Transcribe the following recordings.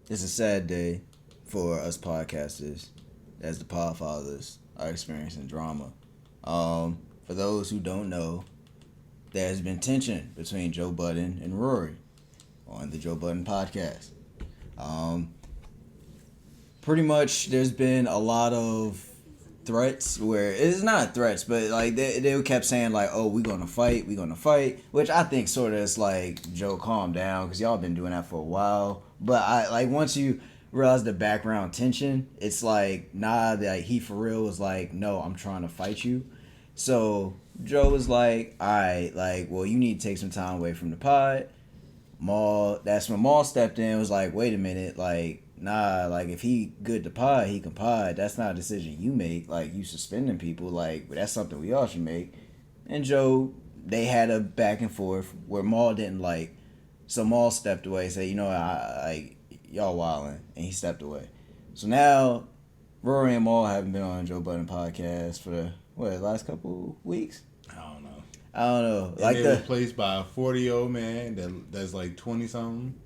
It's a sad day for us podcasters as the podfathers are experiencing drama. For those who don't know, there has been tension between Joe Budden and Rory on the Joe Budden podcast. Um, Pretty much, there's been a lot of threats where it's not threats, but like they kept saying like, "Oh, we gonna fight," which I think sort of is like, Joe, calm down, because y'all been doing that for a while. But I like once you realize the background tension, it's like, nah, like he for real was like, "No, I'm trying to fight you." So Joe was like, "All right, like, well, you need to take some time away from the pod." Maul, that's when Maul stepped in and was like, wait a minute, like, nah, like, if he good to pod, he can pod. That's not a decision you make. Like, you suspending people, like, that's something we all should make. And Joe, they had a back and forth where Maul didn't like. So Maul stepped away and said, y'all wilding. And he stepped away. So now, Rory and Maul haven't been on Joe Budden podcast for the last couple weeks? I don't know. I don't know. And they replaced by a 40-year-old man that's like 20 something.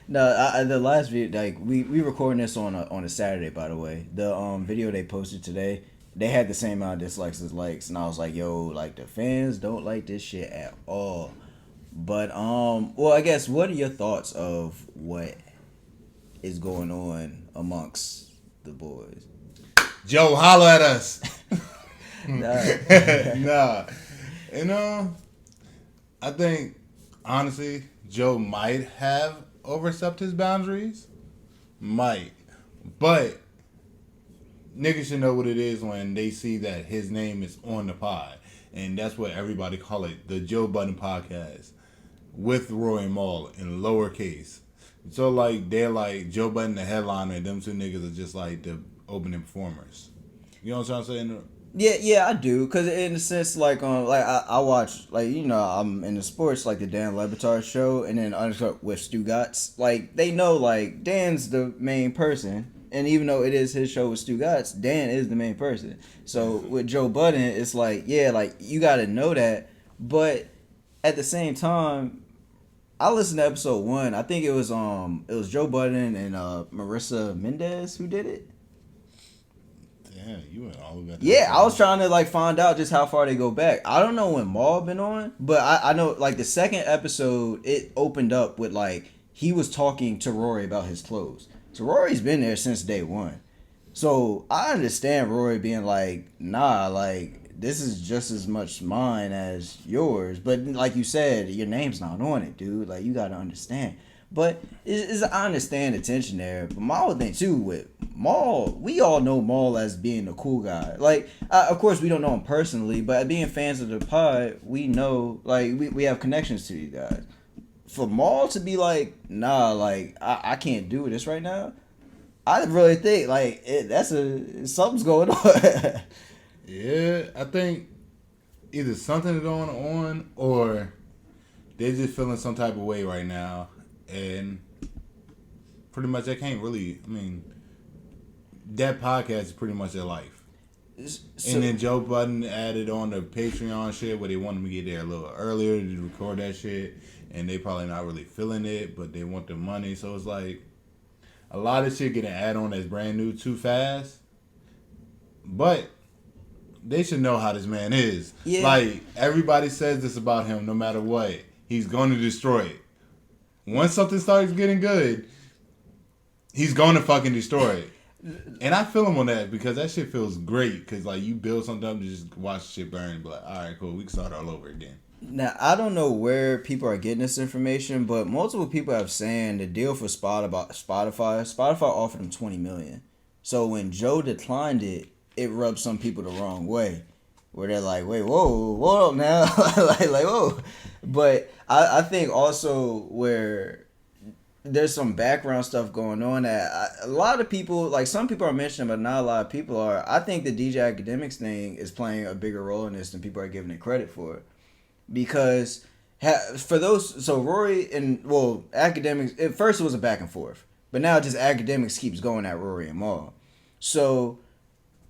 No, the last video, like we recording this on a Saturday, by the way. The video they posted today, they had the same amount of dislikes as likes, and I was like, yo, like the fans don't like this shit at all. But well, I guess, what are your thoughts of what is going on amongst the boys? Joe, holla at us. Nah. Nah. I think, honestly, Joe might have overstepped his boundaries. Might. But niggas should know what it is when they see that his name is on the pod. And that's what everybody call it, the Joe Budden podcast. With Roy and Maul in lowercase. So, like, they're like Joe Budden, the headliner, and them two niggas are just like the opening performers. You know what I'm saying? Yeah, I do. Cause in a sense, like I watch, like, I'm in the sports, like the Dan Le Batard show, and then with Stu Gatz. Like, they know, like, Dan's the main person, and even though it is his show with Stu Gatz, Dan is the main person. So with Joe Budden, it's like, yeah, like, you got to know that, but at the same time, I listened to episode 1. I think it was Joe Budden and Marissa Mendez who did it. Yeah, you went all the way back. Yeah, I was trying to like find out just how far they go back. I don't know when Maul been on, but I know like the second episode, it opened up with like he was talking to Rory about his clothes. So Rory's been there since day one. So I understand Rory being like, nah, like this is just as much mine as yours. But like you said, your name's not on it, dude. Like, you gotta understand. But I understand the tension there. But my whole thing too with Maul, we all know Maul as being a cool guy. Like, of course we don't know him personally, but being fans of the pod, we know, like, we have connections to these guys. For Maul to be like, nah, like I can't do this right now, I really think like something's going on. Yeah, I think either something's going on or they're just feeling some type of way right now, and pretty much they can't really. I mean, that podcast is pretty much their life. So, and then Joe Budden added on the Patreon shit where they want them to get there a little earlier to record that shit, and they probably not really feeling it, but they want the money. So it's like a lot of shit getting added on that's brand new too fast. But they should know how this man is. Yeah. Like, everybody says this about him no matter what. He's going to destroy it. Once something starts getting good, he's going to fucking destroy it. And I feel him on that because that shit feels great. Because, like, you build something up to just watch shit burn and be like, all right, cool, we can start all over again. Now, I don't know where people are getting this information, but multiple people have saying the deal for Spotify offered him $20 million. So when Joe declined it, it rubbed some people the wrong way, where they're like, wait, whoa, hold up now. like, whoa. But I think also where there's some background stuff going on that a lot of people, like some people are mentioning, but not a lot of people are. I think the DJ Akademiks thing is playing a bigger role in this than people are giving it credit for. Because for those, so Rory and, well, Akademiks, at first it was a back and forth, but now just Akademiks keeps going at Rory and Maul. So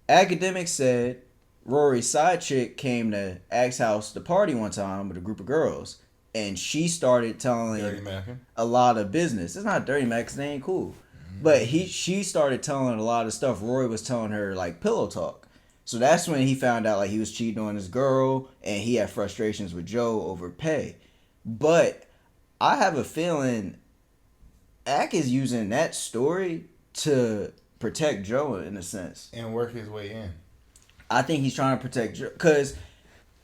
Akademiks said Rory's side chick came to Axe house to party one time with a group of girls, and she started telling Dirty Mackin. a lot of business. It's not dirty Mac, 'cause they ain't cool. But she started telling a lot of stuff Rory was telling her, like pillow talk. So that's when he found out like he was cheating on his girl and he had frustrations with Joe over pay. But I have a feeling Ak is using that story to protect Joe in a sense. And work his way in. I think he's trying to protect Joe because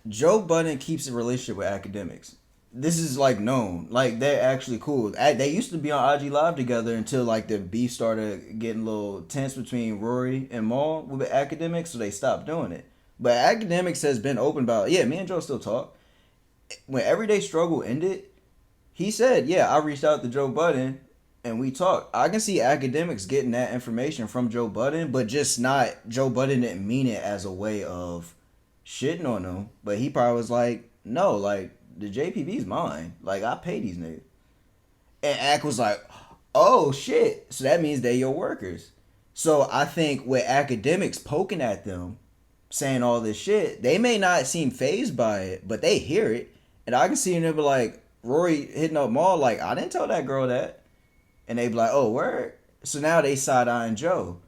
Joe Budden keeps a relationship with Akademiks. This is like known. Like they're actually cool. They used to be on IG Live together until like the beef started getting a little tense between Rory and Maul with Akademiks, so they stopped doing it. But Akademiks has been open about, yeah, me and Joe still talk. When Everyday Struggle ended, he said, yeah, I reached out to Joe Budden and we talked. I can see Akademiks getting that information from Joe Budden, but just not, Joe Budden didn't mean it as a way of shitting on him. But he probably was like, no, like, the JPB's mine. Like, I pay these niggas. And Ak was like, oh, shit. So that means they're your workers. So I think with Akademiks poking at them, saying all this shit, they may not seem fazed by it, but they hear it. And I can see them be like, Rory hitting up Maul, like, I didn't tell that girl that. And they be like, oh, word? So now they side-eyeing Joe.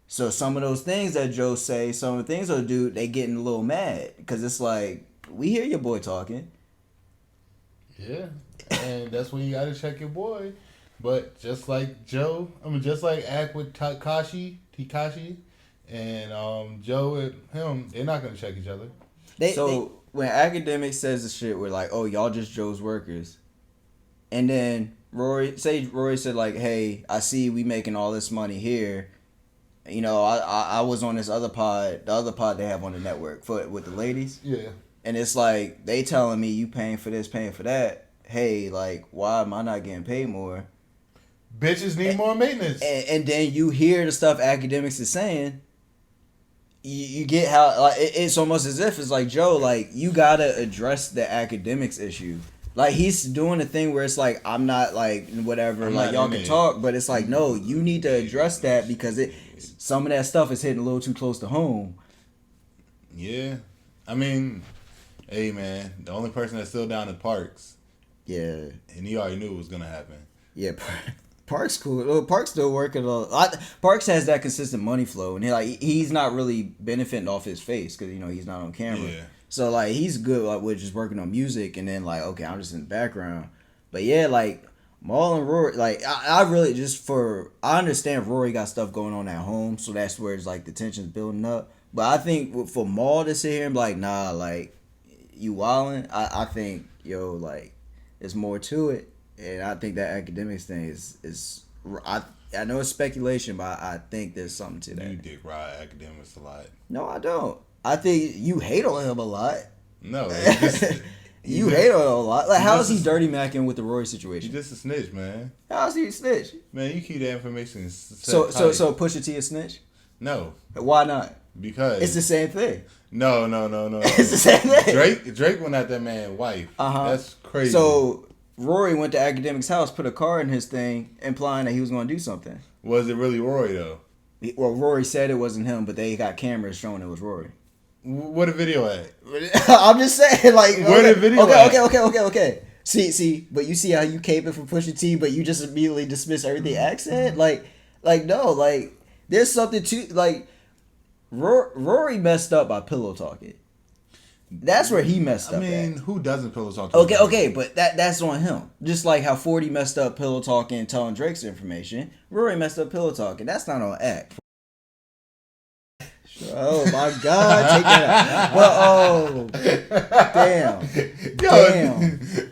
So some of those things that Joe say, some of the things he'll do, they getting a little mad. Because it's like, we hear your boy talking. Yeah. And that's when you got to check your boy. But just like Joe, just like Ak with Tekashi, and Joe with him, they're not going to check each other. When Akademiks says the shit, we're like, oh, y'all just Joe's workers. And then Rory said like, hey, I see we making all this money here. You know, I was on this other pod, the other pod they have on the network with the ladies. Yeah. And it's like, they telling me you paying for this, paying for that. Hey, like, why am I not getting paid more? Bitches need more maintenance. And then you hear the stuff Akademiks is saying. You get how, like, it's almost as if it's like, Joe, like, you gotta address the Akademiks issue. Like, he's doing a thing where it's like, I'm not, like, whatever, like, y'all can talk, but it's like, no, you need to address that because some of that stuff is hitting a little too close to home. Yeah. I mean, hey, man, the only person that's still down is Parks. Yeah. And he already knew it was going to happen. Yeah, Parks cool. Parks still working. Parks has that consistent money flow, and he's not really benefiting off his face because, you know, he's not on camera. Yeah. So, like, he's good, like, with just working on music, and then, like, okay, I'm just in the background. But, yeah, like, Maul and Rory, like, I really I understand Rory got stuff going on at home, so that's where it's, like, the tension's building up. But I think for Maul to sit here and be like, nah, like, you wildin', I think, yo, like, there's more to it. And I think that Akademiks thing is I know it's speculation, but I think there's something to that. You dick ride Akademiks a lot. No, I don't. I think you hate on him a lot. No, you hate on him a lot. Like, how is he dirty macking with the Rory situation? He's just a snitch, man. How is he a snitch? Man, you keep that information. So Pusha T a snitch? No. Why not? Because it's the same thing. No. It's the same thing. Drake went at that man's wife. That's crazy. So Rory went to Akademiks' house, put a card in his thing, implying that he was going to do something. Was it really Rory though? Well, Rory said it wasn't him, but they got cameras showing it was Rory. What a video at? I'm just saying, like, where the video at? Okay. See, but you see how you caping for Pusha T, but you just immediately dismiss everything accent? Like no, like, there's something to, like, Rory messed up by pillow talking. That's where he messed up. I mean, who doesn't pillow talk? Okay, but that's on him. Just like how 40 messed up pillow talking and telling Drake's information, Rory messed up pillow talking. That's not on Ak. Oh my God! Take that out. But damn.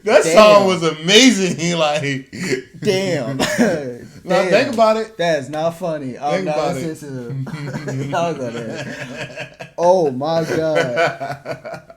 That song was amazing. Like, damn. Now think about it. That is not funny. I'm not sensitive. Oh my God.